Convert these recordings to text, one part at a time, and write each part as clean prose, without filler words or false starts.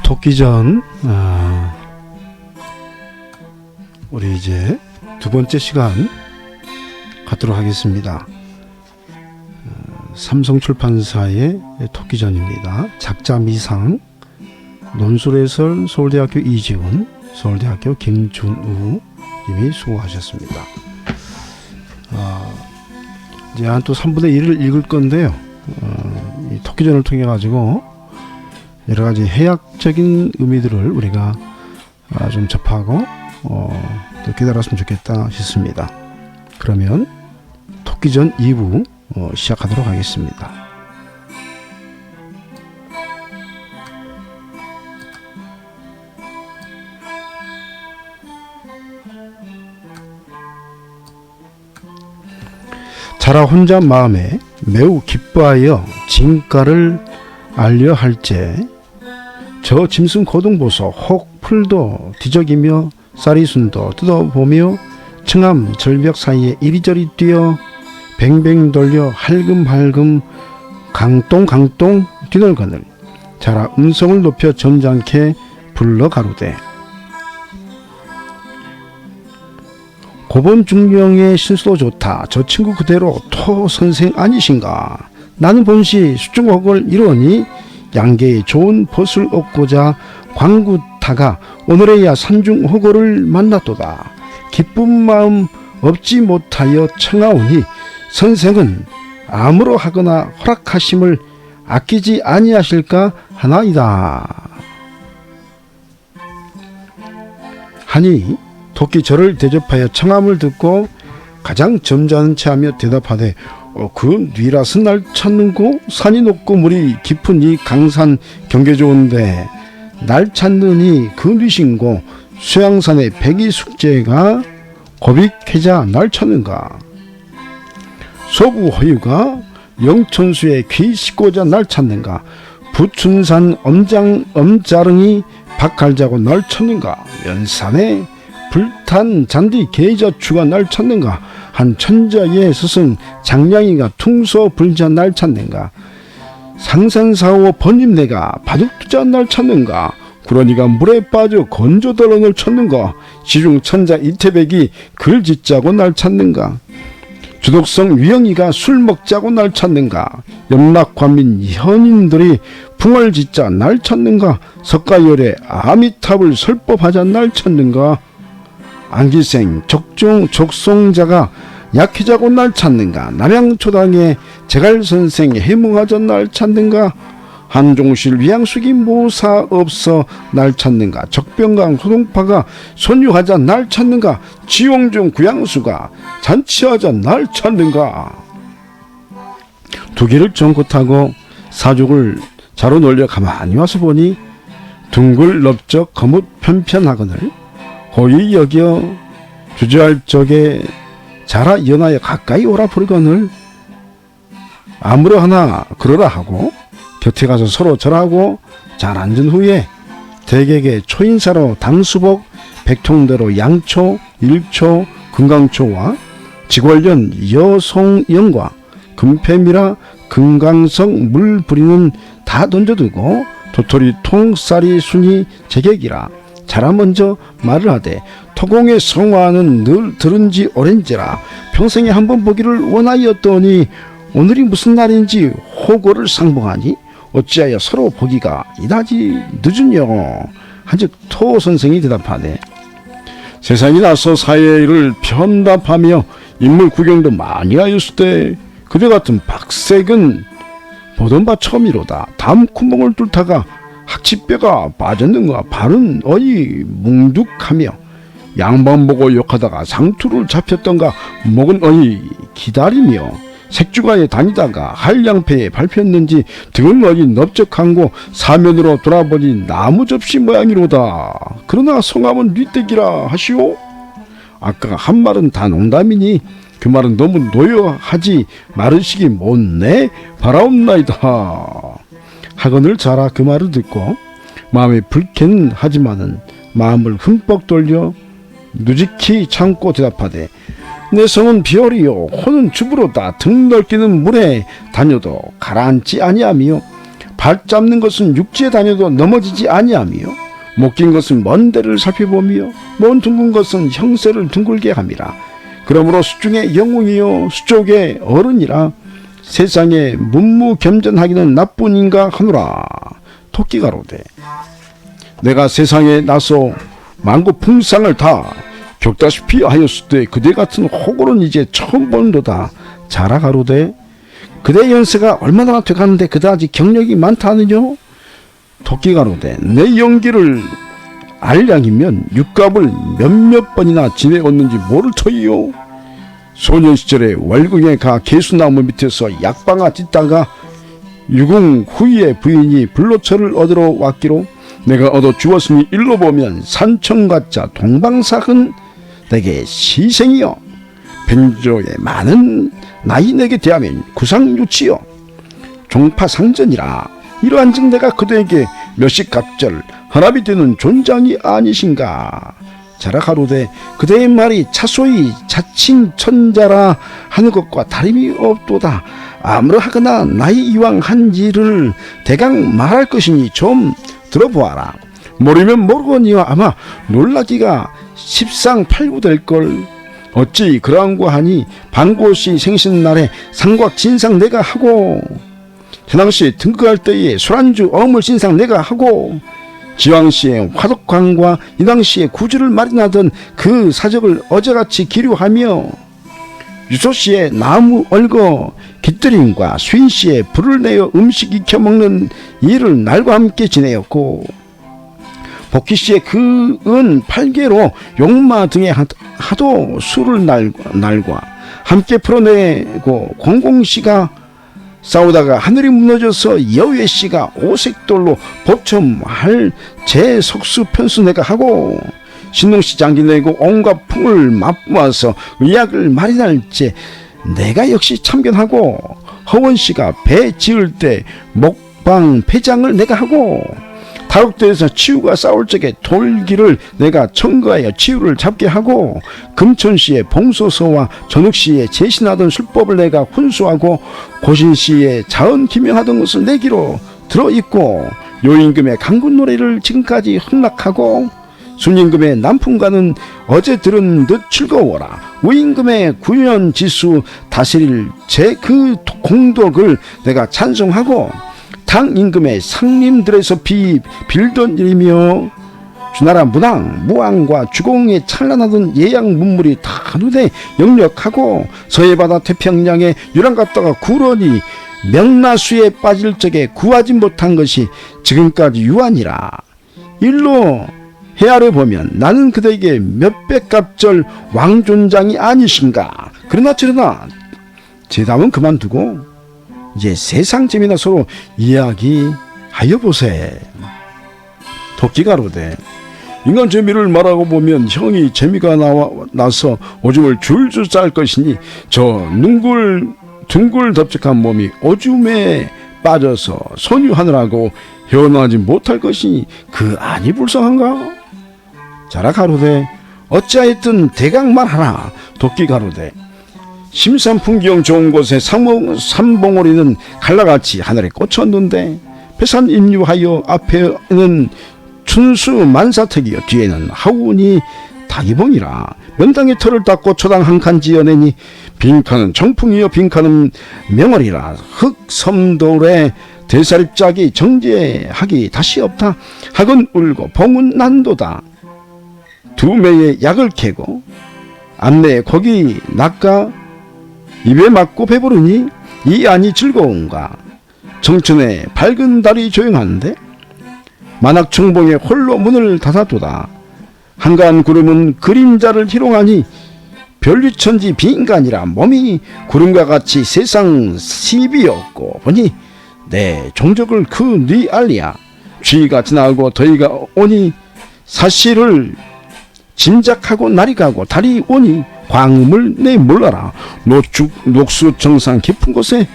토끼전 우리 이제 두 번째 시간 갖도록 하겠습니다. 삼성출판사의 토끼전입니다. 작자미상, 논술해설 서울대학교 이지훈, 서울대학교 김준우 님이 수고하셨습니다. 이제 한 또 3분의 1을 읽을 건데요. 이 토끼전을 통해 가지고 여러 가지 해학적인 의미들을 우리가 좀 접하고 또 깨달았으면 좋겠다 싶습니다. 그러면 토끼전 2부 시작하도록 하겠습니다. 자라 혼자 마음에 매우 기뻐하여 진가를 알려 할제 저 짐승 고등보소 혹 풀도 뒤적이며 쌀이순도 뜯어보며 청암 절벽 사이에 이리저리 뛰어 뱅뱅 돌려 할금할금 강똥 뒤널거늘 자라 음성을 높여 점잖게 불러 가로되 고본 중령의 신수도 좋다. 저 친구 그대로 토 선생 아니신가? 나는 본시 수중옥을 이루니 양계의 좋은 벗을 얻고자 광구타가 오늘에야 산중호고를 만났도다. 기쁜 마음 없지 못하여 청하오니 선생은 아무로 하거나 허락하심을 아끼지 아니하실까 하나이다. 하니 토끼 저를 대접하여 청함을 듣고 가장 점잖은 체하며 대답하되 그 뉘라스 날 찾는고 산이 높고 물이 깊은 이 강산 경계 좋은데 날 찾느니 그 뉘신고 수양산의 백이 숙제가 고빅해자 날 찾는가 소부 허유가 영천수의 귀 씻고자 날 찾는가 부춘산 엄자릉이 박갈자고 날 찾는가 면산에 불탄 잔디 계자추가 날 찾는가 한 천자의 스승 장량이가 퉁소 불자 날 찾는가 상산사오 번임내가 바둑두자 날 찾는가 구런이가 물에 빠져 건조더러 날 찾는가 시중 천자 이태백이 글 짓자고 날 찾는가 주독성 위영이가 술 먹자고 날 찾는가 염락관민 현인들이 풍월 짓자 날 찾는가 석가열에 아미탑을 설법하자 날 찾는가 안기생 적송자가 약해자고 날 찾는가 남양초당에 제갈선생 해몽하자 날 찾는가 한종실 위양숙이 모사 없어 날 찾는가 적병강 소동파가 손유하자 날 찾는가 지용중 구양수가 잔치하자 날 찾는가 두 길을 정긋하고 사족을 자로 놀려 가만히 와서 보니 둥글 넓적 거뭇 편편하거늘 호의 여겨 주저할 적에 자라 연하여 가까이 오라 부르거늘 아무로 하나 그러라 하고 곁에 가서 서로 절하고 잘 앉은 후에 대객의 초인사로 당수복 백통대로 양초, 일초, 금강초와 지궐련 여송영과 금패미라 금강석 물 부리는 다 던져두고 도토리 통쌀이 순이 제객이라 자라 먼저 말을 하되 토공의 성화는 늘 들은지 오랜지라 평생에 한 번 보기를 원하였더니 오늘이 무슨 날인지 호고를 상봉하니 어찌하여 서로 보기가 이다지 늦으뇨 한즉 토 선생이 대답하되 세상이 나서 사회의 일을 편답하며 인물 구경도 많이 하였을 때 그대 같은 박색은 보던 바 처음이로다. 다음 구멍을 뚫다가 학치뼈가 빠졌는가 발은 어이 뭉툭하며 양반 보고 욕하다가 상투를 잡혔던가 목은 어이 기다리며 색주가에 다니다가 한량패에 밟혔는지 등은 어이 넓적한고 사면으로 돌아보니 나무 접시 모양이로다. 그러나 성함은 뉘떼기라 하시오. 아까 한 말은 다 농담이니 그 말은 너무 노여하지 말으시기 못내 바라옵나이다. 하거늘 자라 그 말을 듣고 마음에 불쾌는 하지만은 마음을 흠뻑 돌려 누지키 참고 대답하되 내 성은 비열이요 호는 주부로다. 등 넓기는 물에 다녀도 가라앉지 아니하며 발 잡는 것은 육지에 다녀도 넘어지지 아니하며 못 긴 것은 먼 데를 살펴보며 먼 둥근 것은 형세를 둥글게 함이라. 그러므로 수중의 영웅이요 수족의 어른이라. 세상에 문무겸전하기는 나뿐인가 하노라. 토끼가 이르되 내가 세상에 나서 만고 풍상을 다 겪다시피 하였을 때 그대 같은 호구는 이제 처음 보는도다. 자라 가로되 그대 연세가 얼마나 돼가는데 그다지 경력이 많다 하느냐. 토끼가 이르되 내 연기를 알량이면 육갑을 몇몇 번이나 지내었는지 모를 터이요. 소년 시절에 월궁에 가 개수나무 밑에서 약방아 찢다가 유궁 후에 부인이 불로처를 얻으러 왔기로 내가 얻어 주었으니 일로 보면 산청가짜 동방사은 내게 시생이여. 변조의 많은 나이 내게 대하면 구상유치여 종파상전이라. 이러한즉 내가 그대에게 몇십 갑절 헌합이 되는 존장이 아니신가. 자라 가로되 그대의 말이 차소히 자칭 천자라 하는 것과 다름이 없도다. 아무러하거나 나이 이왕 한 일을 대강 말할 것이니 좀 들어보아라. 모르면 모르거니와 아마 놀라기가 십상팔구될걸. 어찌 그러한고 하니 반고시 생신날에 상곽 진상 내가 하고 현황시 등극할 때에 술안주 어물신상 내가 하고 지왕시에 화덕광과 이당시에 구주를 마련하던 그 사적을 어제같이 기류하며 유소시에 나무 얼거 깃들임과 수인시에 불을 내어 음식 익혀먹는 일을 날과 함께 지내었고 복희시에 그 은 8개로 용마 등에 하도 술을 날과 함께 풀어내고 공공시가 싸우다가 하늘이 무너져서 여외씨가 오색돌로 보첨할 제 석수 편수 내가 하고 신농씨 장기 내고 온갖 풍을 맛보아서 의약을 마련할 때 내가 역시 참견하고 허원씨가 배 지을 때 목방 폐장을 내가 하고 다육도에서 치우가 싸울 적에 돌기를 내가 청구하여 치우를 잡게 하고 금천시에 봉소서와 전욱시에 제신하던 술법을 내가 훈수하고 고신시에 자언 기명하던 것을 내기로 들어있고 요임금의 강군노래를 지금까지 흥락하고 순임금의 남풍가는 어제 들은 듯 즐거워라. 우임금의 구연지수 다스릴 제 그 공덕을 내가 찬송하고 당임금의 상림들에서 빌던 일이며 주나라 문왕, 무왕과 주공에 찬란하던 예양 문물이 다 눈에 역력하고 서해바다 태평양에 유랑 갔다가 구런이 명나수에 빠질 적에 구하지 못한 것이 지금까지 유한이라. 일로 헤아려 보면 나는 그대에게 몇백 갑절 왕존장이 아니신가. 그러나 제담은 그만두고 이제 세상 재미나 서로 이야기하여 보세. 토끼가 이르되 인간 재미를 말하고 보면 형이 재미가 나서 오줌을 줄줄 쌀 것이니 저 둥글 덥적한 몸이 오줌에 빠져서 손유하느라고 헤어나지 못할 것이니 그 아니 불쌍한가. 자라 가로되 어찌하였든 대강 말하라. 토끼 가로되 심산 풍경 좋은 곳에 삼봉오리는 갈라같이 하늘에 꽂혔는데 배산 임유하여 앞에는 춘수 만사택이여 뒤에는 하운이 다기봉이라. 명당의 털을 닦고 초당 한 칸 지어내니 빈칸은 정풍이여 빈칸은 명월이라. 흑섬돌에 대사립짝이 정제하기 다시 없다. 학은 울고 봉은 난도다. 두 매에 약을 캐고 안내에 고기 낚아 입에 맞고 배부르니 이 안이 즐거운가. 청춘의 밝은 달이 조용한데 만학청봉에 홀로 문을 닫아두다. 한가한 구름은 그림자를 희롱하니 별위천지 비인간이라 몸이 구름과 같이 세상 시비였고 보니 내 종족을 네 알리야. 쥐가 지나고 더위가 오니 사실을 짐작하고 날이 가고 달이 오니 광음을 내 몰라라. 녹수 정상 깊은 곳에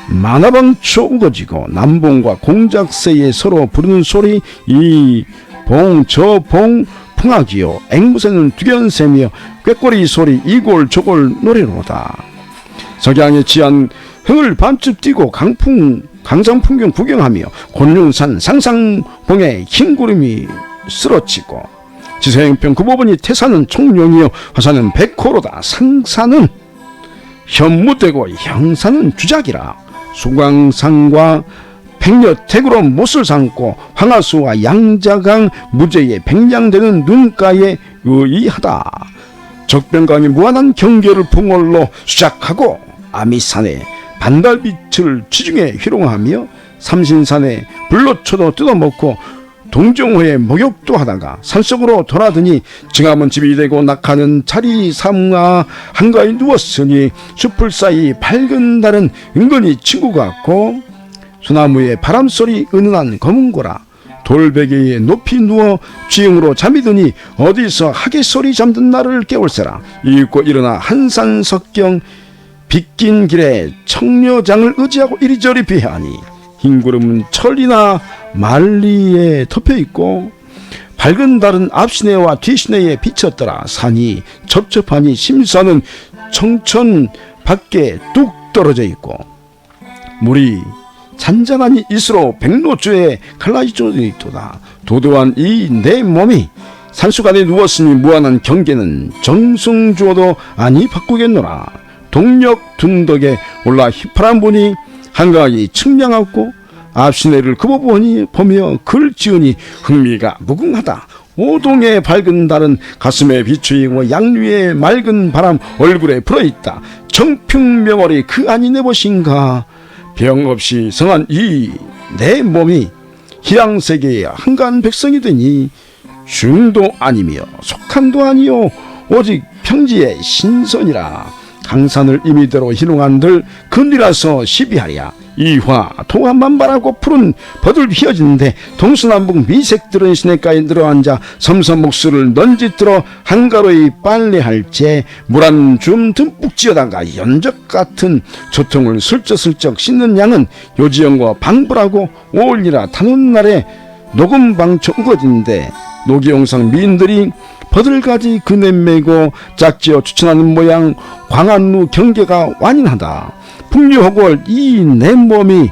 만화방초 우거지고 남봉과 공작새에 서로 부르는 소리 이 봉 저 봉 풍악이요 앵무새는 두견새며 꾀꼬리 소리 이골 저골 노래로다. 석양에 취한 흥을 반쯤 뛰고 강상 풍경 구경하며 곤룡산 상상봉에 흰구름이 쓰러지고 지서행평 구법원이 태산은 총룡이요 화산은 백호로다. 상산은 현무되고 형산은 주작이라. 수광산과 백여택으로 못을 삼고 황하수와 양자강 무제에 백량되는 눈가에 의의하다. 적변강이 무한한 경계를 풍월로 수작하고 아미산에 반달빛을 지중해 희롱하며 삼신산에 불로초도 뜯어먹고 동정호에 목욕도 하다가 산속으로 돌아드니 증하면 집이 되고 낙하는 자리 삼아 한가에 누웠으니 숲을 사이 밝은 달은 은근히 친구 같고 소나무에 바람소리 은은한 검은고라. 돌베개에 높이 누워 쥐응으로 잠이 드니 어디서 하객소리 잠든 나를 깨울세라. 잊고 일어나 한산석경 빗긴 길에 청려장을 의지하고 이리저리 비하니 흰구름은 천리나 만리에 덮여있고 밝은 달은 앞시내와 뒤시내에 비쳤더라. 산이 첩첩하니 심산은 청천 밖에 뚝 떨어져 있고 물이 잔잔하니 이스로 백로주에 갈라져 있도다. 도도한 이 내 몸이 산수간에 누웠으니 무한한 경계는 정승주어도 아니 바꾸겠노라. 동력 둔덕에 올라 휘파람 보니 한가하게 측량하고 앞시내를 보며 글 지으니 흥미가 무궁하다. 오동의 밝은 달은 가슴에 비추이고 양류의 맑은 바람 얼굴에 불어있다. 정평명월이 그 안이 내 것인가. 병 없이 성한 이 내 몸이 희양세계의 한가한 백성이 되니 중도 아니며 속한도 아니요 오직 평지의 신선이라. 강산을 임의대로 희롱한들 근리라서 시비하랴. 이화 동화만발하고 푸른 버들 휘어지는데 동서남북 미색들은 시냇가에 늘어앉아 섬섬목수를 넌짓들어 한가로이 빨래할제 물한 줌 듬뿍 지어다가 연적 같은 조통을 슬쩍슬쩍 씻는 양은 요지영과 방불하고 오올리라 타는 날에 녹음방초 우거진데 노기영상 미인들이 버들가지 그네 메고 짝지어 추천하는 모양 광안루 경계가 완인하다. 풍류허골 이 내 몸이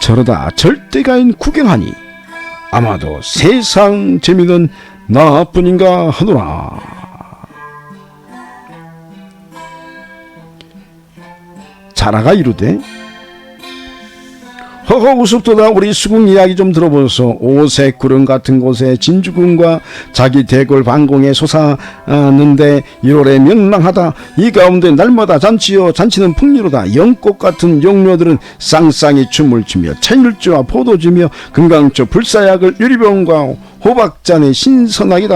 저러다 절대가인 구경하니 아마도 세상 재미는 나뿐인가 하노라. 자라가 이르되 허허 우습도다. 우리 수궁 이야기 좀 들어보소. 오색 구름 같은 곳에 진주군과 자기 대궐 반공에 솟아는데 1월에 명랑하다. 이 가운데 날마다 잔치요 잔치는 풍류로다. 영꽃 같은 영녀들은 쌍쌍이 춤을 추며 차일주와 포도주며 금강초 불사약을 유리병과 호박잔에 신선하게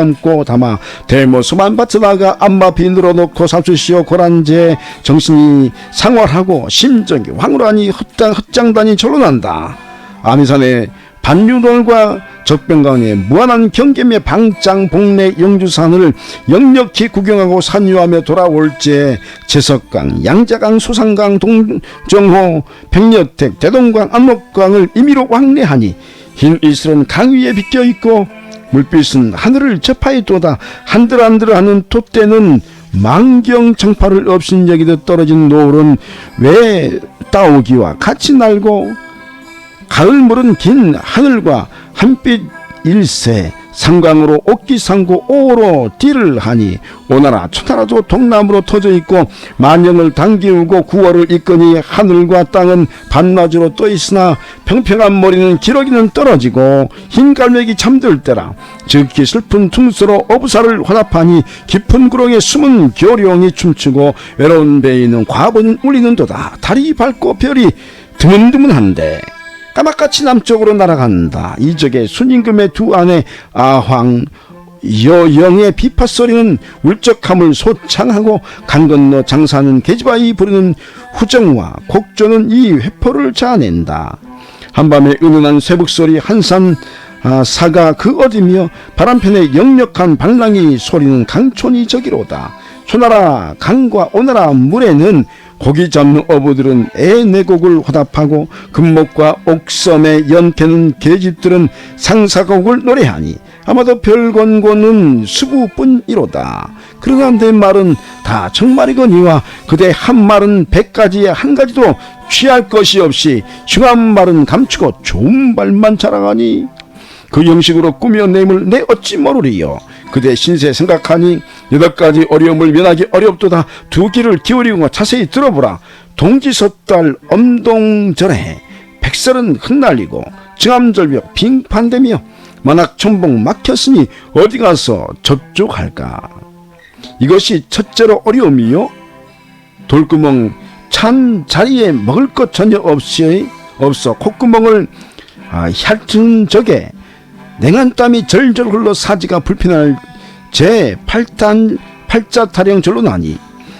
담아 대모수만 받쳐다가 앞마피 늘어놓고 사주시오 고란제 정신이 상활하고 심정이 황홀하니 헛장단이 절로 난다. 아미산의 반류돌과 적병강의 무한한 경계의 방장 복내 영주산을 역력히 구경하고 산유하며 돌아올제 제석강 양자강 소산강 동정호 백여택 대동강 압록강을 임의로 왕래하니 흰 이슬은 강 위에 비껴있고 물빛은 하늘을 접하였도다. 한들한들하는 돛대는 만경청파를 없인 여기듯 떨어진 노을은 왜 따오기와 같이 날고 가을물은 긴 하늘과 한빛 일세 상강으로 옥기상고 오로 띠를 하니 오나라 초나라도 동남으로 터져 있고 만영을 당기우고 구월을 이끄니 하늘과 땅은 반나주로 떠 있으나 평평한 머리는 기러기는 떨어지고 흰 갈매기 잠들 때라. 즉기 슬픈 퉁소로 어부사를 화답하니 깊은 구렁에 숨은 교룡이 춤추고 외로운 배에는 과분이 울리는도다. 달이 밝고 별이 드문드문한데 까맣같이 남쪽으로 날아간다. 이적의 순임금의 두 안에 아황 여영의 비파소리는 울적함을 소창하고 강 건너 장사하는 계집아이 부르는 후정과 곡조는 이 회포를 자아낸다. 한밤의 은은한 쇠북소리 한산 사가 그 어디며 바람편의 역력한 발랑이 소리는 강촌이 저기로다. 초나라 강과 오나라 물에는 고기 잡는 어부들은 애내곡을 화답하고 금목과 옥섬에 연캐는 계집들은 상사곡을 노래하니 아마도 별권고는 수부뿐이로다. 그러나 내 말은 다 정말이거니와 그대 한 말은 100가지에 한 가지도 취할 것이 없이 흉한 말은 감추고 좋은 말만 자랑하니 그 형식으로 꾸며냄을 내 어찌 모르리요. 그대 신세 생각하니 8가지 어려움을 면하기 어렵도다. 두 귀를 기울이고 자세히 들어보라. 동지섣달 엄동절에 백설은 흩날리고 증암절벽 빙판되며 만학천봉 막혔으니 어디 가서 접촉할까. 이것이 첫째로 어려움이요. 돌구멍 찬 자리에 먹을 것 전혀 없어 콧구멍을 핥은 적에 냉한 땀이 절절 흘러 사지가 불편할 제 팔자 타령절로 나니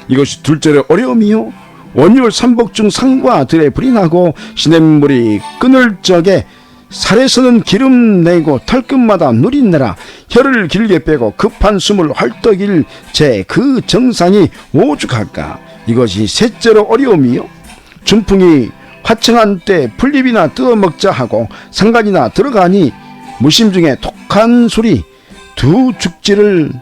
이것이 둘째로 어려움이요. 원율 삼복 중 상과 들에 불이 나고 시냇물이 끊을 적에 살에서는 기름 내고 털끝마다 누린내라 혀를 길게 빼고 급한 숨을 헐떡일 제 그 정상이 오죽할까. 이것이 셋째로 어려움이요. 준풍이 화청한 때 풀잎이나 뜯어먹자 하고 상간이나 들어가니 무심중에 독한 소리 두 죽지를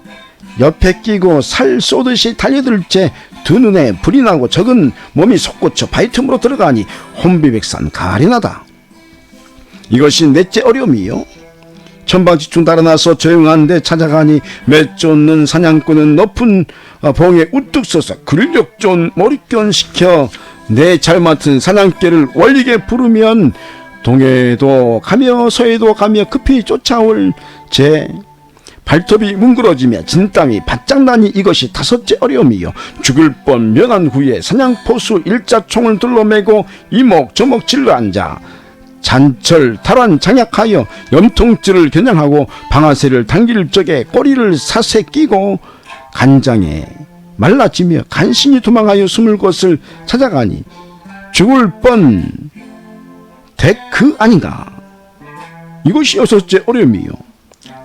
옆에 끼고 살 쏘듯이 달려들 채 두 눈에 불이 나고 적은 몸이 솟구쳐 바위 틈으로 들어가니 혼비백산 가련하다. 이것이 넷째 어려움이요. 천방지축 달아나서 조용한 데 찾아가니 매 쫓는 사냥꾼은 높은 봉에 우뚝 서서 근력존 몰입견시켜 내 잘 맡은 사냥개를 월리게 부르면 동해도 가며 서해도 가며 급히 쫓아올 제 발톱이 뭉그러지며 진땀이 바짝 나니 이것이 다섯째 어려움이요. 죽을 뻔 면한 후에 사냥포수 일자총을 둘러매고 이목저목 질러 앉아 잔철 탈환 장약하여 염통줄을 겨냥하고 방아쇠를 당길 적에 꼬리를 사세 끼고 간장에 말라지며 간신히 도망하여 숨을 곳을 찾아가니 죽을 뻔 그 아닌가. 이것이 여섯째 어려움이요.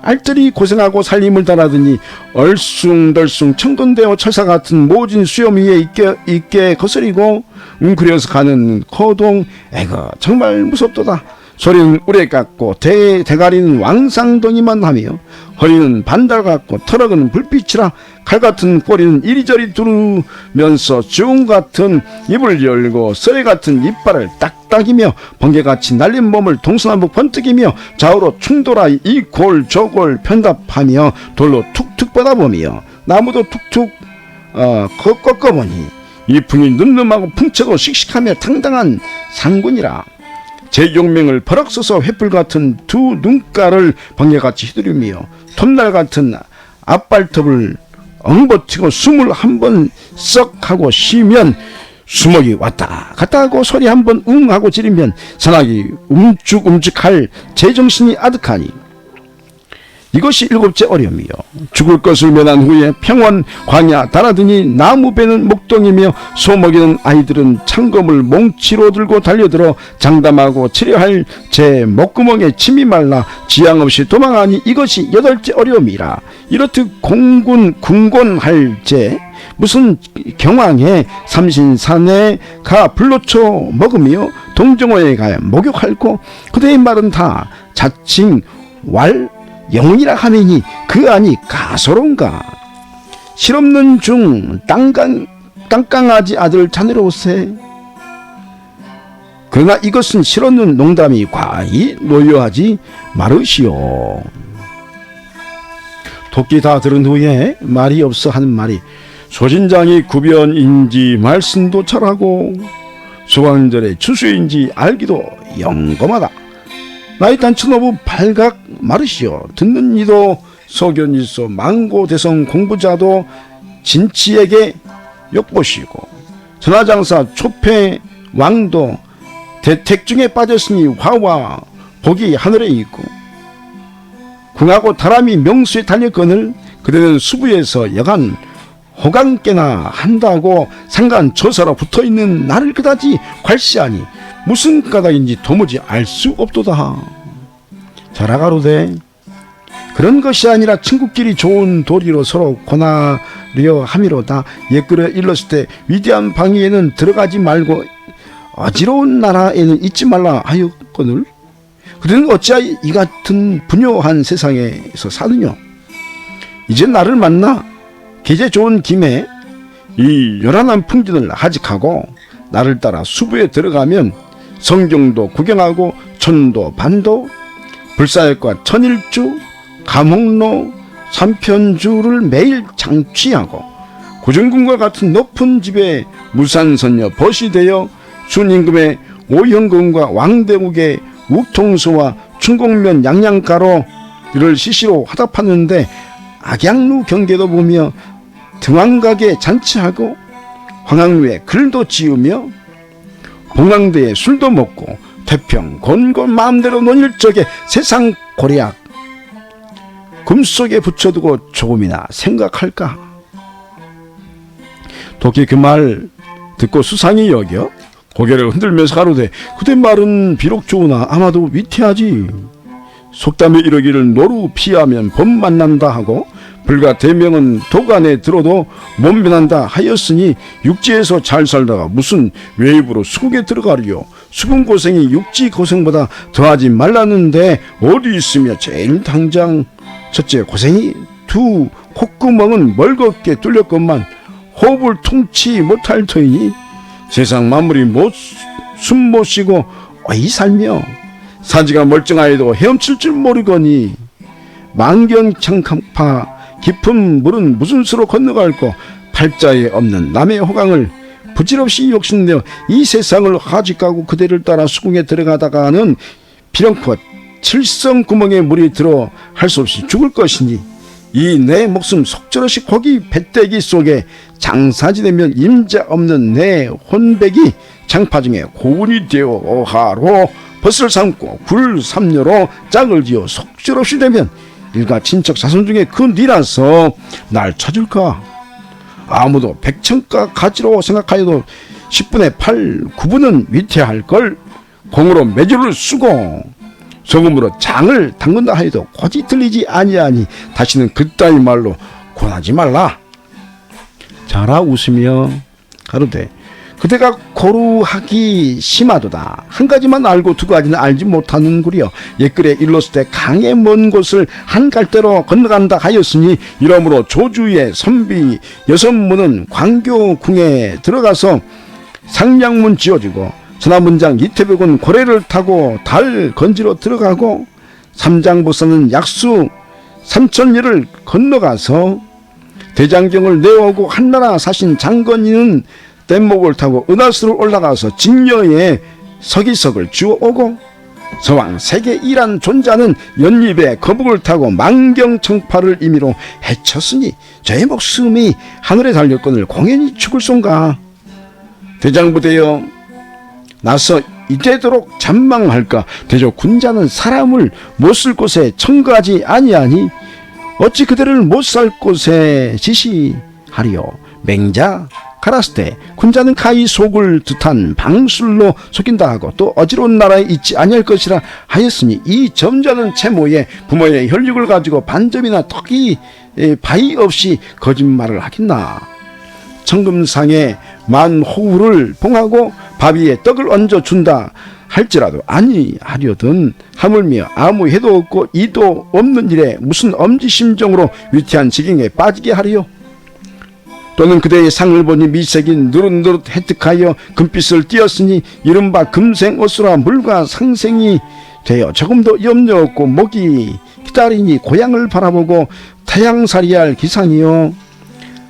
알뜰히 고생하고 살림을 달하더니 얼숭덜숭 청돈대어 철사 같은 모진 수염 위에 있게 거스리고 웅크려서 가는 거동. 에거 정말 무섭도다. 소리는 우레 같고 대가리는 왕상덩이만 하며 허리는 반달 같고 터럭은 불빛이라 칼 같은 꼬리는 이리저리 두르면서 중 같은 입을 열고 썰의 같은 이빨을 딱딱이며 번개같이 날린 몸을 동서남북 번뜩이며 좌우로 충돌하 이 골 저 골 편답하며 돌로 툭툭 뻗어보며 나무도 툭툭 꺾어보니 이 풍이 늠름하고 풍채도 씩씩하며 당당한 상군이라. 제 용맹을 버럭 써서 횃불 같은 두 눈가를 번개같이 휘두르며 톱날 같은 앞발톱을 엉버티고 숨을 한번 썩 하고 쉬면 수목이 왔다 갔다 하고 소리 한번 웅 하고 지르면 산악이 움직할 제정신이 아득하니 이것이 일곱째 어려움이요. 죽을 것을 면한 후에 평원 광야 달아드니 나무 베는 목동이며 소먹이는 아이들은 창검을 몽치로 들고 달려들어 장담하고 치려할 제 목구멍에 침이 말라 지양 없이 도망하니 이것이 여덟째 어려움이라. 이렇듯 궁곤할 제 무슨 경왕에 삼신산에 가 불로초 먹으며 동정호에 가야 목욕할고 그대의 말은 다 자칭 영이라 하매니 그 안이 가소로운가. 실없는 중 깡깡아지 아들 자네로오세. 그러나 이것은 실없는 농담이 과히 노여하지 말으시오. 토끼 다 들은 후에 말이 없어 하는 말이 소진장이 구변인지 말씀도 잘하고 수광절의 추수인지 알기도 영검하다. 나이 단추노부 발각 마르시오. 듣는 이도 소견일소 망고대성 공부자도 진치에게 욕보시고 전하장사 초패 왕도 대택중에 빠졌으니 화와 복이 하늘에 있고 궁하고 다람이 명수에 달렸거늘 그대는 수부에서 여간 호강깨나 한다고 상간 조사로 붙어있는 나를 그다지 괄시하니 무슨 까닭인지 도무지 알 수 없도다. 자라가로되 그런 것이 아니라 친구끼리 좋은 도리로 서로 권하려 함이로다. 옛글에 일렀을 때 위대한 방위에는 들어가지 말고 어지러운 나라에는 있지 말라 하였거늘 그대는 어찌하여 이 같은 분요한 세상에서 사느냐? 이제 나를 만나 계제 좋은 김에 이 요란한 풍진을 하직하고 나를 따라 수부에 들어가면 성경도 구경하고 천도 반도 불사역과 천일주 감옥로 삼편주를 매일 장취하고 고정군과 같은 높은 집에 무산선녀 벗이 되어 순임금의 오형금과 왕대국의 욱통수와 충곡면 양양가로 이를 시시로 화답하는데 악양루 경계도 보며 등왕각에 잔치하고 황학루에 글도 지으며 봉황대에 술도 먹고 태평 곤곤 마음대로 논일 적에 세상 고래약 금속에 붙여두고 조금이나 생각할까? 도끼 그 말 듣고 수상히 여겨 고개를 흔들면서 가로되 그대 말은 비록 좋으나 아마도 위태하지. 속담에 이르기를 노루 피하면 범 만난다 하고 불과 대명은 도간에 들어도 못 면한다 하였으니 육지에서 잘 살다가 무슨 외입으로 수국에 들어가리요. 수군 고생이 육지 고생보다 더하지 말라는데 어디 있으며 제일 당장 첫째 고생이 두 콧구멍은 멀겋게 뚫렸건만 호흡을 통치 못할 터이니 세상 만물이 숨 못 쉬고 어이 살며 사지가 멀쩡하여도 헤엄칠 줄 모르거니 만경창파 깊은 물은 무슨 수로 건너갈고 팔자에 없는 남의 호강을 부질없이 욕심내어 이 세상을 하직하고 그대를 따라 수궁에 들어가다가는 비령포 칠성 구멍에 물이 들어 할 수 없이 죽을 것이니 이 내 목숨 속절없이 고기 배때기 속에 장사지되면 임자 없는 내 혼백이 장파 중에 고운이 되어 오하로 벗을 삼고 굴 삼녀로 짝을 지어 속절없이 되면 일가 친척 자손 중에 그 니라서 날 찾을까? 아무도 백천가 가지로 생각하여도 10분의 8, 9분은 위태할걸. 공으로 매주를 쓰고 소금으로 장을 담근다 하여도 고지 들리지 아니하니 다시는 그따위 말로 권하지 말라. 자라 웃으며 가로되 그대가 고루하기 심하도다. 한 가지만 알고 두 가지는 알지 못하는구려. 옛글에 일렀을 때 강의 먼 곳을 한 갈대로 건너간다 하였으니 이러므로 조주의 선비 여선문은 광교궁에 들어가서 상량문 지어지고 천하문장 이태백은 고래를 타고 달 건지로 들어가고 삼장보사는 약수 삼천리를 건너가서 대장경을 내오고 한나라 사신 장건이는 뗏목을 타고 은하수를 올라가서 진여에 서기석을 주워오고 서왕 세계 일한 존자는 연잎에 거북을 타고 만경청파를 임의로 해쳤으니 저의 목숨이 하늘에 달렸거늘 공연히 죽을 손가. 대장부대여 나서 이대도록 잔망할까. 대저 군자는 사람을 못 쓸 곳에 청거하지 아니하니 어찌 그대를 못 살 곳에 지시하리요. 맹자 가라스 때 군자는 가히 속을 듯한 방술로 속인다 하고 또 어지러운 나라에 있지 아니할 것이라 하였으니 이 점잖은 채모에 부모의 혈육을 가지고 반점이나 턱이 바위 없이 거짓말을 하겠나. 청금상에 만호우를 봉하고 밥 위에 떡을 얹어준다 할지라도 아니하려든 하물며 아무 해도 없고 이도 없는 일에 무슨 엄지심정으로 위태한 지경에 빠지게 하리요. 또는 그대의 상을 보니 미색이 누릇누릇 혜택하여 금빛을 띄었으니 이른바 금생옷으로 물과 상생이 되어 조금도 염려 없고 목이 기다리니 고향을 바라보고 타양살이할 기상이요.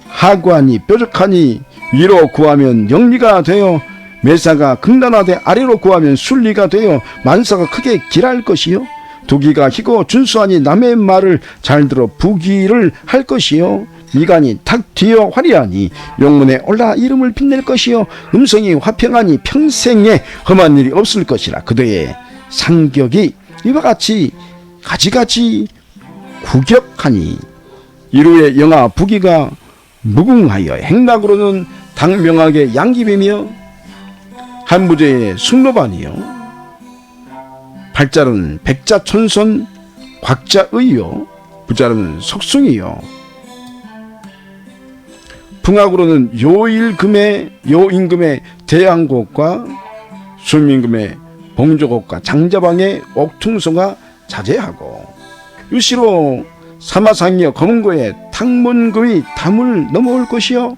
하관이 뾰족하니 위로 구하면 영리가 되어 매사가 극단화돼 아래로 구하면 순리가 되어 만사가 크게 길할 것이요. 두기가 희고 준수하니 남의 말을 잘 들어 부기를 할 것이요. 미간이 탁 튀어 화려하니 영문에 올라 이름을 빛낼 것이요. 음성이 화평하니 평생에 험한 일이 없을 것이라. 그대의 상격이 이와 같이 가지가지 구격하니 이루의 영아 부기가 무궁하여 행락으로는 당명하게 양기비며 한무제의 승로반이요. 팔자는 백자천손 곽자의요. 부자는 석숭이요. 풍악으로는 요임금의 대양곡과 순임금의 봉조곡과 장자방의 옥퉁소가 자제하고 유시로 사마상이여 검은고에 탕문금이 담을 넘어올 것이요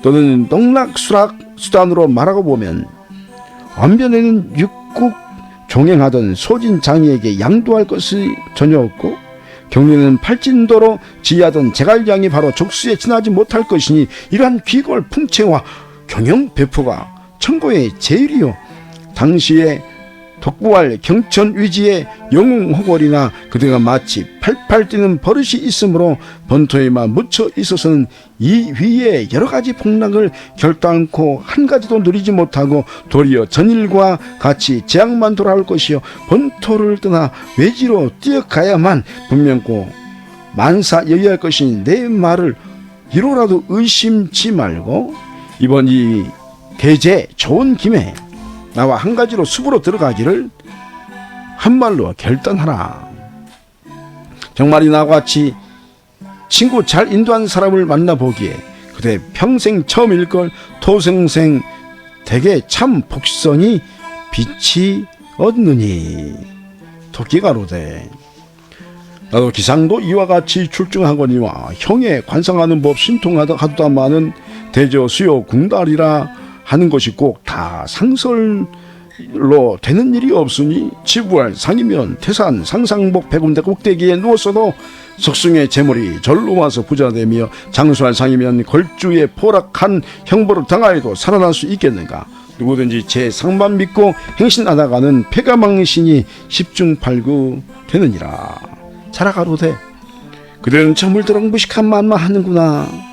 또는 농락수락 수단으로 말하고 보면 완변에는 육국 종행하던 소진장이에게 양도할 것이 전혀 없고 경리는 팔진도로 지휘하던 제갈량이 바로 족수에 지나지 못할 것이니 이러한 귀골 풍채와 경영 배포가 천고의 제일이요 당시에 독부할 경천 위지의 영웅호걸이나 그대가 마치 팔팔 뛰는 버릇이 있으므로 번토에만 묻혀 있어서는 이 위에 여러 가지 폭락을 결단코 한 가지도 누리지 못하고 도리어 전일과 같이 재앙만 돌아올 것이요 번토를 떠나 외지로 뛰어가야만 분명코 만사 여의할 것이니 내 말을 이로라도 의심치 말고 이번 이 계제 좋은 김에 나와 한 가지로 숲으로 들어가기를 한 말로 결단하라. 정말이 나와 같이 친구 잘 인도한 사람을 만나보기에 그대 평생 처음일걸 토생생 대개 참 복성이 빛이 얻느니. 토끼가로되 나도 기상도 이와 같이 출중하거니와 형의 관상하는 법 신통하도다마는 대저 수요 궁달이라 하는 것이 꼭 다 상설로 되는 일이 없으니 지부할 상이면 태산 상상복 백운대 꼭대기에 누웠어도 석승의 재물이 절로 와서 부자되며 장수할 상이면 걸주에 포락한 형벌을 당하여도 살아날 수 있겠는가. 누구든지 제 상만 믿고 행신하다가는 패가망신이 십중팔구 되느니라. 자라가로되 그대는 저물도록 무식한 말만 하는구나.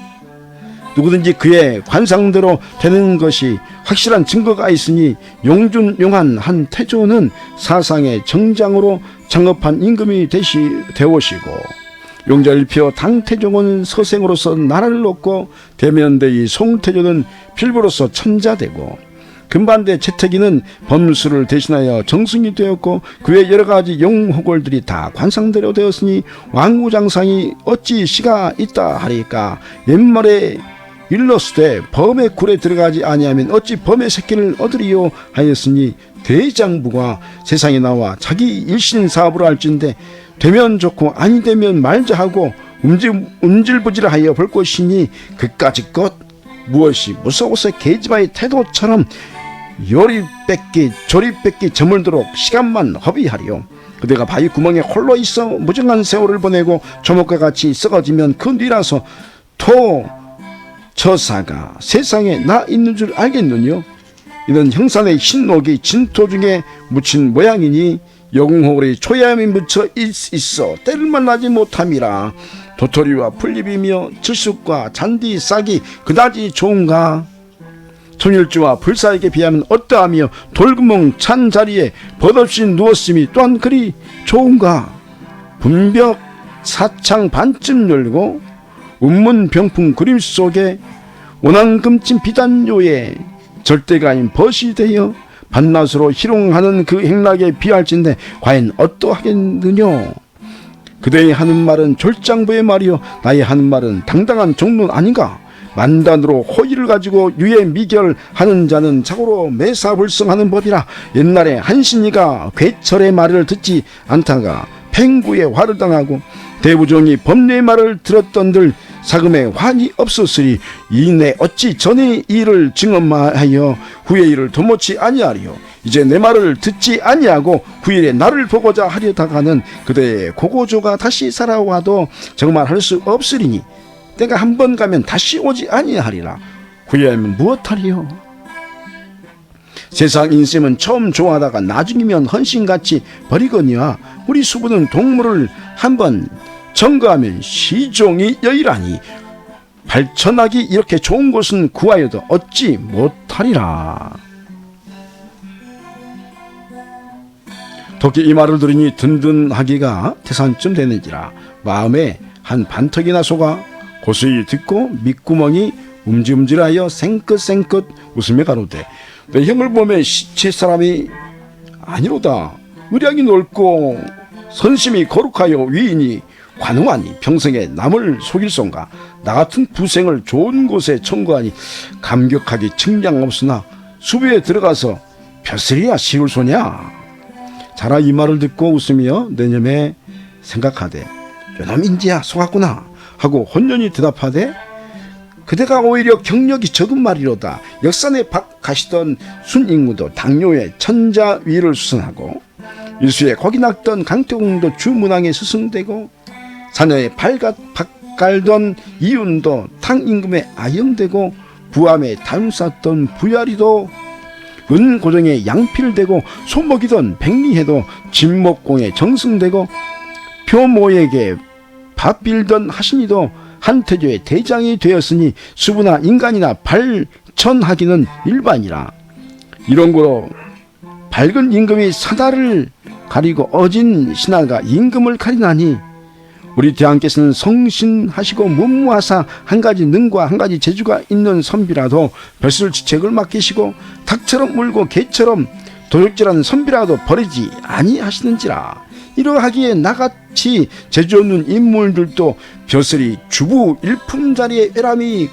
누구든지 그의 관상대로 되는 것이 확실한 증거가 있으니 용준용한 한 태조는 사상의 정장으로 창업한 임금이 되오시고 용자일피어 당태종은 서생으로서 나라를 놓고 대면대의 송태조는 필부로서 천자되고 금반대 채택이는 범수를 대신하여 정승이 되었고 그의 여러가지 영호골들이 다 관상대로 되었으니 왕후장상이 어찌 시가 있다 하리까. 옛말에 일러스되 범의 굴에 들어가지 아니하면 어찌 범의 새끼를 얻으리요 하였으니 대장부가 세상에 나와 자기 일신 사업을 할진대 되면 좋고 아니 되면 말자 하고 움질부질하여 볼 것이니 그까짓 것 무엇이 무서워서 계집아의 태도처럼 요리 뺏기 조리 뺏기 저물도록 시간만 허비하리요. 그대가 바위 구멍에 홀로 있어 무정한 세월을 보내고 조목과 같이 썩어지면 그 뒤라서 처사가 세상에 나 있는 줄 알겠느뇨. 이는 형산의 신록이 진토 중에 묻힌 모양이니 영웅호울이 초야함이 묻혀 있어 때를 만나지 못함이라. 도토리와 풀잎이며 질쑥과 잔디 싹이 그다지 좋은가. 천일주와 불사에게 비하면 어떠하며 돌구멍 찬 자리에 벗없이 누웠음이 또한 그리 좋은가. 분벽 사창 반쯤 열고 운문 병풍 그림 속에 오난금친 비단요에 절대가인 벗이 되어 밤낮으로 희롱하는 그 행락에 비할진대 과연 어떠하겠느뇨. 그대의 하는 말은 졸장부의 말이요 나의 하는 말은 당당한 종론 아닌가. 만단으로 호의를 가지고 유의 미결하는 자는 자고로 매사불성하는 법이라. 옛날에 한신이가 괴철의 말을 듣지 않다가 팽구에 화를 당하고 대부종이 법례의 말을 들었던들 사금에 환이 없었으리. 이내 어찌 전의 일을 증언하여 후의 일을 도모치 아니하리요. 이제 내 말을 듣지 아니하고 후일에 나를 보고자 하려다가는 그대의 고고조가 다시 살아와도 정말 할 수 없으리니 내가 한 번 가면 다시 오지 아니하리라. 후회하면 무엇하리요. 세상 인셈은 처음 좋아하다가 나중이면 헌신같이 버리거니와 우리 수부는 동물을 한번 점거하면 시종이 여의라니. 발천하기 이렇게 좋은 곳은 구하여도 얻지 못하리라. 토끼 이 말을 들으니 든든하기가 태산쯤 되는지라 마음에 한 반턱이나 속아 고스히 듣고 밑구멍이 움찔움찔하여 생긋생긋 웃으며 가로되 내 형을 보면 시체 사람이 아니로다. 의량이 넓고 선심이 거룩하여 위인이 관우하니 평생에 남을 속일손가. 나 같은 부생을 좋은 곳에 청구하니 감격하기 측량 없으나 수비에 들어가서 벼슬이야 쉬울 소냐. 자라 이 말을 듣고 웃으며 내념에 생각하되 요놈 인지야 속았구나 하고 혼연히 대답하되 그대가 오히려 경력이 적은 말이로다. 역산에 가시던 순임금도 당뇨에 천자위를 수선하고 일수에 거기 낙던 강태공도 주문왕에 스승되고 사녀에 박갈던 이윤도 탕임금에 아영되고 부암에 담쌌던 부야리도 은고정에 양필되고 소먹이던 백리해도 진목공에 정승되고 표모에게 밥 빌던 하신이도 한태조의 대장이 되었으니 수부나 인간이나 발천하기는 일반이라. 이런 거로 밝은 임금이 사다를 가리고 어진 신하가 임금을 가리나니 우리 대왕께서는 성신하시고 문무하사 한 가지 능과 한 가지 재주가 있는 선비라도 벼슬지책을 맡기시고 닭처럼 물고 개처럼 도적질하는 선비라도 버리지 아니하시는지라. 이러하기에 나같이 재주 없는 인물들도 벼슬이 주부 일품자리에 애람이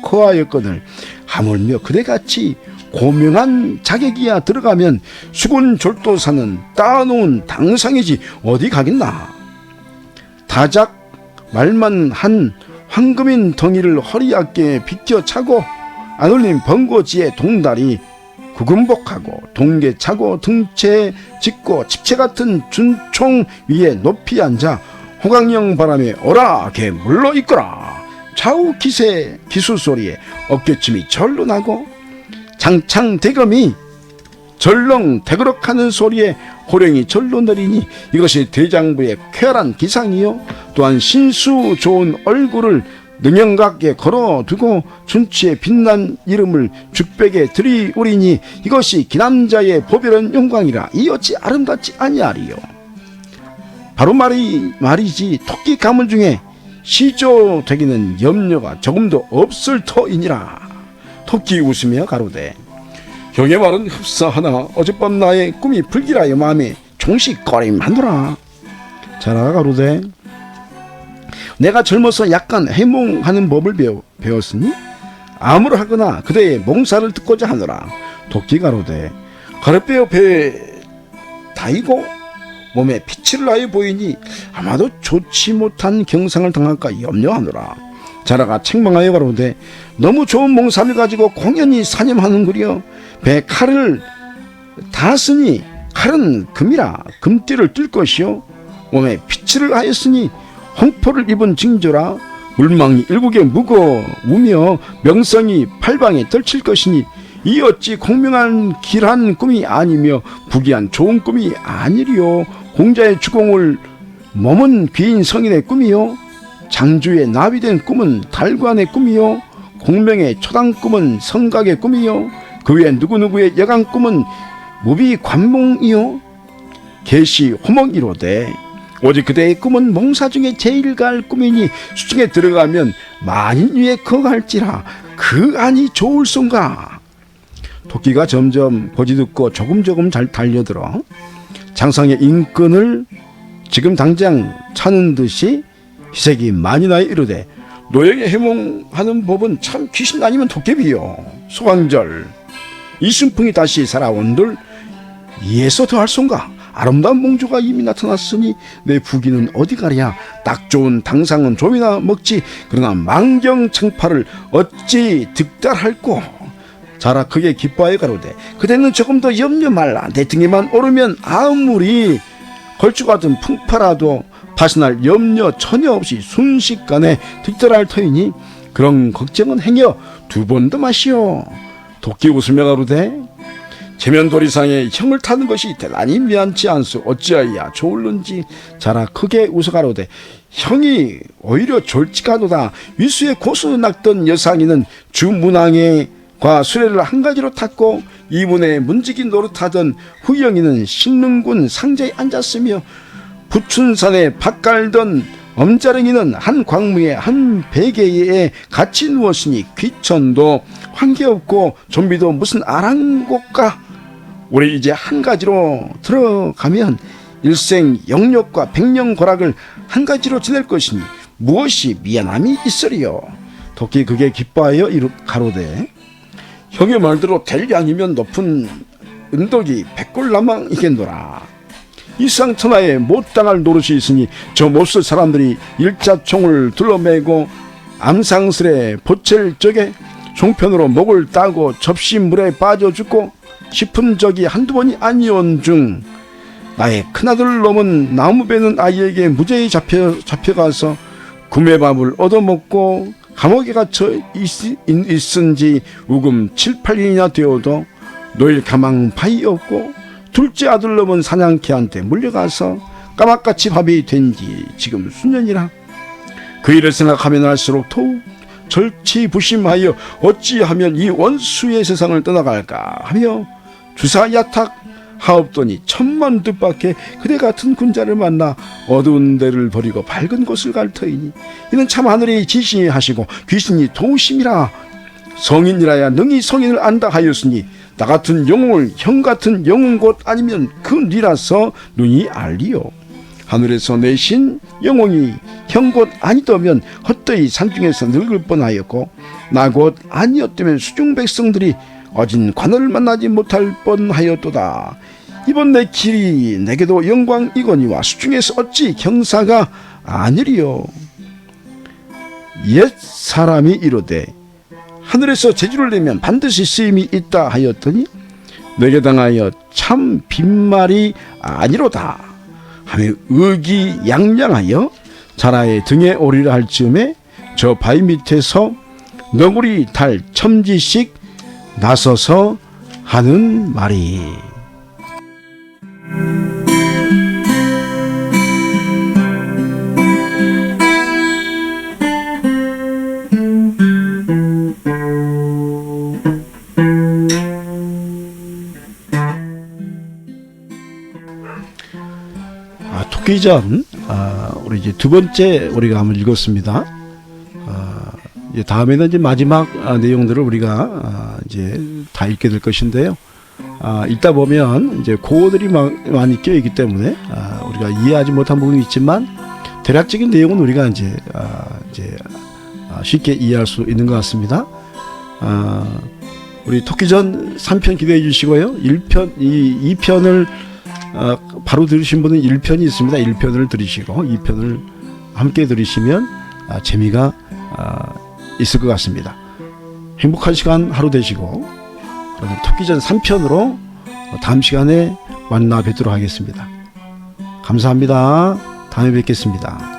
거하였거늘 하물며 그대같이 고명한 자객이야 들어가면 수군 졸도사는 따놓은 당상이지 어디 가겠나. 다작 말만 한 황금인 덩이를 허리약게 비껴 차고 안 올린 번거지에 동다리 구금복하고 동계 차고 등채 짚고 집채 같은 준총 위에 높이 앉아 호강령 바람에 오라게 물러 있거라. 좌우 기세 기수소리에 어깨춤이 절로 나고 장창 대검이 절렁 대그럭하는 소리에 호령이 절로 내리니 이것이 대장부의 쾌활한 기상이요 또한 신수 좋은 얼굴을 능영각에 걸어두고 준치에 빛난 이름을 죽백에 들이우리니 이것이 기남자의 보별한 영광이라 이 어찌 아름답지 아니하리요. 바로 말이지 토끼 가문 중에 시조되기는 염려가 조금도 없을 터이니라. 토끼 웃으며 가로되 형의 말은 흡사하나 어젯밤 나의 꿈이 불길하여 마음에 종식거림하노라. 자라가 가로되 내가 젊어서 약간 해몽하는 법을 배웠으니 암을 하거나 그대의 몽사를 듣고자 하노라. 토끼 가로되 가르빼어 배에 다이고 몸에 피치를 하여 보이니 아마도 좋지 못한 경상을 당할까 염려하노라. 자라가 책망하여 가로되 너무 좋은 몽사를 가지고 공연히 사념하는구려. 배 칼을 닿았으니 칼은 금이라 금띠를 뜰 것이요 몸에 피치를 하였으니 홍포를 입은 징조라 물망이 일국에 무거우며 명성이 팔방에 떨칠 것이니 이 어찌 공명한 길한 꿈이 아니며 부귀한 좋은 꿈이 아니리요. 공자의 주공을 머문 귀인 성인의 꿈이요 장주의 나비된 꿈은 달관의 꿈이요 공명의 초당 꿈은 성각의 꿈이요 그 외 누구누구의 여강 꿈은 무비 관몽이요 계시 호몽이로되 오직 그대의 꿈은 몽사 중에 제일 갈 꿈이니 수중에 들어가면 만인 위에 거갈지라 그 안이 좋을손가. 토끼가 점점 고지 듣고 조금 잘 달려들어 장상의 인권을 지금 당장 차는 듯이 희색이 많이나 이르되 노역에 해몽하는 법은 참 귀신 아니면 도깨비요. 소강절 이순풍이 다시 살아온들 이에서 더할 손가. 아름다운 몽조가 이미 나타났으니 내 부귀는 어디 가랴. 딱 좋은 당상은 좀이나 먹지 그러나 망경청파를 어찌 득달할꼬. 자라 크게 기뻐하여 가로되 그대는 조금 더 염려 말라. 내 등에만 오르면 아무리 걸쭉하던 풍파라도 파신할 염려 전혀 없이 순식간에 득달할 터이니 그런 걱정은 행여 두 번도 마시오. 도끼 웃으며 가로되 제면도리상에 형을 타는 것이 대단히 미안치 않소. 어찌하여 좋을는지. 자라 크게 웃어 가로되 형이 오히려 졸지가도다. 위수에 고수 낙던 여상이는 주문왕의 과 수레를 한 가지로 탔고 이분의 문지기 노릇하던 후영이는 신릉군 상자에 앉았으며 부춘산에 밭갈던 엄자릉이는 한 광무에 한 베개에 같이 누웠으니 귀천도 환기없고 좀비도 무슨 아랑곳가. 우리 이제 한 가지로 들어가면 일생 영력과 백년고락을 한 가지로 지낼 것이니 무엇이 미안함이 있으리요. 토끼 그게 기뻐하여 가로되 형의 말대로 될 양이면 높은 은덕이 백골나망이겠노라. 이상천하에 못당할 노릇이 있으니 저 못쓸 사람들이 일자총을 둘러매고 암상스레 보채를 적에 종편으로 목을 따고 접시물에 빠져 죽고 싶은 적이 한두 번이 아니온 중 나의 큰아들 놈은 나무 베는 아이에게 무죄히 잡혀가서 구매밥을 얻어먹고 감옥에 갇혀 있은지 우금 7, 8년이나 되어도 노일 가망 바이 없고 둘째 아들 놈은 사냥개한테 물려가서 까맣같이 밥이 된 지 지금 수년이라. 그 일을 생각하면 할수록 더욱 절치부심하여 어찌하면 이 원수의 세상을 떠나갈까 하며 주사야탁 하옵더니 천만 뜻밖에 그대 같은 군자를 만나 어두운 데를 버리고 밝은 곳을 갈 터이니 이는 참 하늘이 지시하시고 귀신이 도우심이라. 성인이라야 능히 성인을 안다 하였으니 나 같은 영웅을 형 같은 영웅 곧 아니면 그 뉘라서 눈이 알리요. 하늘에서 내신 영웅이 형 곧 아니더면 헛되이 산중에서 늙을 뻔하였고 나 곧 아니었다면 수중 백성들이 어진 관을 만나지 못할 뻔하였도다. 이번 내 길이 내게도 영광이거니와 수중에서 어찌 경사가 아니리요. 옛 사람이 이르되 하늘에서 재주를 내면 반드시 쓰임이 있다 하였더니 내게 당하여 참 빈말이 아니로다 하며 의기양양하여 자라의 등에 오리라 할 즈음에 저 바위 밑에서 너구리 달 첨지씩 나서서 하는 말이. 토끼전 우리 이제 두 번째 우리가 한번 읽었습니다. 이제 다음에는 이제 마지막 내용들을 우리가 이제 다 읽게 될 것인데요. 읽다 보면 이제 고어들이 많이 껴 있기 때문에 우리가 이해하지 못한 부분이 있지만 대략적인 내용은 우리가 이제 쉽게 이해할 수 있는 것 같습니다. 우리 토끼전 3편 기대해 주시고요. 2편을 바로 들으신 분은 1편이 있습니다. 1편을 들으시고 2편을 함께 들으시면 재미가 있을 것 같습니다. 행복한 시간 하루 되시고 그러면 토끼전 3편으로 다음 시간에 만나 뵙도록 하겠습니다. 감사합니다. 다음에 뵙겠습니다.